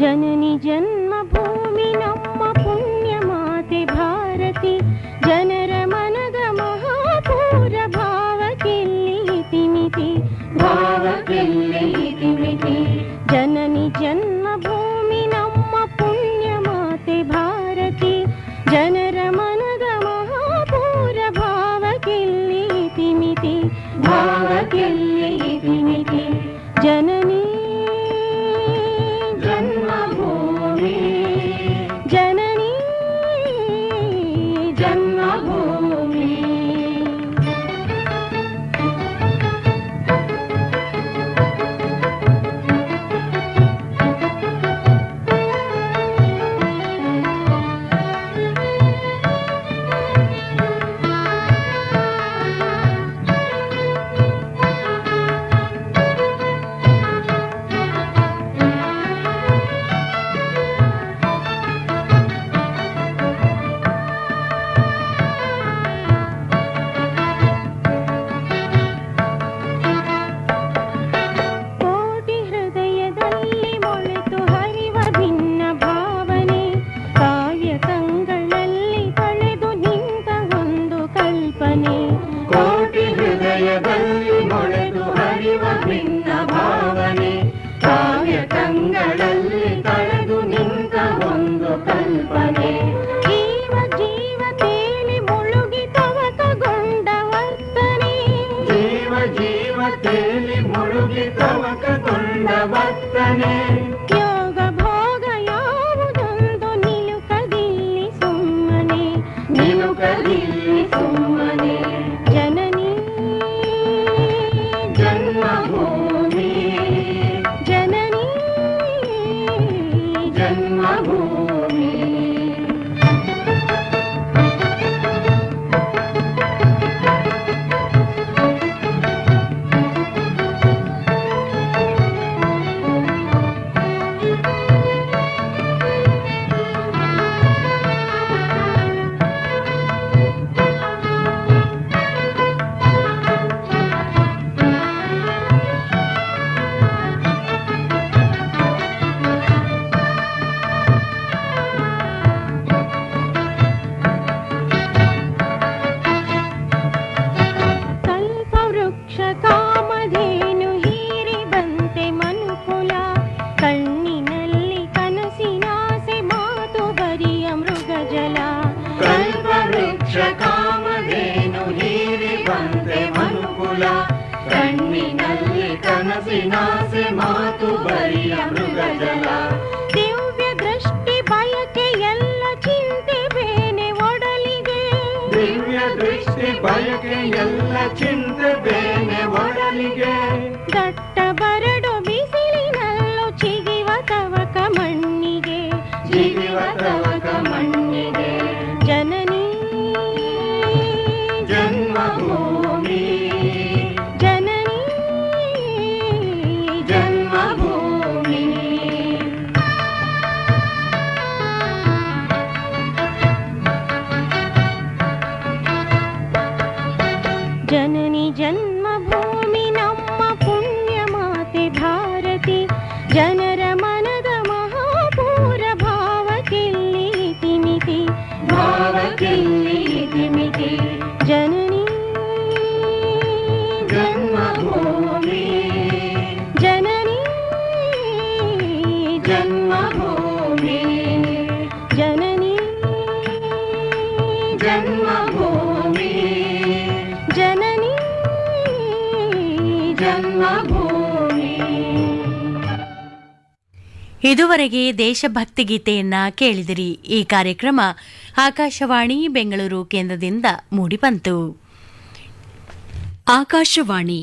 ಜನನಿ ಜನ್ಮಭೂಮಿ ನಮ್ಮ ಪುಣ್ಯ ಮಾತೆ ಭಾರತಿ, ಜನರ ಮನದ ಮಹಾಪೂರ ಭಾವಕ್ಕೆಲ್ಲಿ ಇತಿಮಿತಿ, ಭಾವಕ್ಕೆಲ್ಲಿ ಇತಿಮಿತಿ. ಜನನಿ ಜನ್ಮಭೂಮಿ ನಮ್ಮ ಪುಣ್ಯ ಮಾತೆ ಭಾರತಿ, ಜನರ ಮನದ ಮಹಾಪೂರ ಭಾವಕ್ಕೆಲ್ಲಿ ಇತಿಮಿತಿ, ಭಾವಕ್ಕೆಲ್ಲಿ ಇತಿಮಿತಿ. ಜನನಿ ಜನ್ಮಭೂಮಿ, ಜನನಿ ಜನ್ಮಭೂಮಿ. ಯೋಗ ಭೋಗ ಯಾವುದೊಂದು ನಿಲುಕದಿಲ್ಲಿ ಸುಮ್ಮನೆ, ನಿಲುಕದಿಲ್ಲಿ ಸುಮ್ಮನೆ. ಜನನಿ ಜನ್ಮಭೂಮಿ, ಜನನಿ ಜನ್ಮಭೂಮಿ. ಕಾಮಧೇನು ಹೀರಿ ಬಂತೆ ಮನುಕುಲ, ಕಣ್ಣಿನಲ್ಲಿ ಕನಸಿನಾಸೆ ಮಾತು ಬರಿಯ ಮೃಗಜಲ. ಕಲ್ಪವೃಕ್ಷ ಕಾಮಧೇನು ಹೀರಿ ಬಂತೆ ಮನುಕುಲ, ಕಣ್ಣಿನಲ್ಲಿ ಕನಸಿನಾಸೆ ಮಾತು ಬರಿಯ ಮೃಗಜಲ. ದಿವ್ಯ ದೃಷ್ಟಿ ಬಯಕೆ ಎಲ್ಲ ಚಿಂತೆ ಬೇನೆ ಒಡಲಿಗೆ, ದಿವ್ಯ ದೃಷ್ಟಿ ಬಯಕೆ ಎಲ್ಲ ಚಿಂತೆ ಬೇನೆ ಒಡಲಿಗೆ. ದಟ್ಟ ಬರಡು ಬಿಸಿಲಿನಲ್ಲೂ ಚಿಗಿವ ತವಕ ಮಣ್ಣಿಗೆ, ಚಿಗಿವ ತವಕ ಮಣ್ಣಿಗೆ. ಜನನಿ ಜನ್ಮಭೂಮಿ, ಜನನಿ ಜನ್ಮಭೂಮಿ. ಜನನಿ ಜನ್ಮಭೂಮಿ ನಮ್ಮ ಪುಣ್ಯ ಮಾತೆ ಭಾರತಿ, ಜನರ ಮನದ ಮಹಾಪೂರ ಭಾವಕ್ಕೆಲ್ಲಿ ಇತಿಮಿತಿ, ಭಾವಕ್ಕೆಲ್ಲಿ ಇತಿಮಿತಿ. ಜನನಿ ಜನ್ಮಭೂಮಿ, ಜನನಿ ಜನ್ಮಭೂಮಿ, ಜನನಿ ಜನ್ಮಭೂಮಿ, ಜನನಿ ಜನ್ಮಭೂಮಿ. ಇದುವರೆಗೆ ದೇಶಭಕ್ತಿ ಗೀತೆಯನ್ನ ಕೇಳಿದಿರಿ. ಈ ಕಾರ್ಯಕ್ರಮ ಆಕಾಶವಾಣಿ ಬೆಂಗಳೂರು ಕೇಂದ್ರದಿಂದ ಮೂಡಿಬಂತು. ಆಕಾಶವಾಣಿ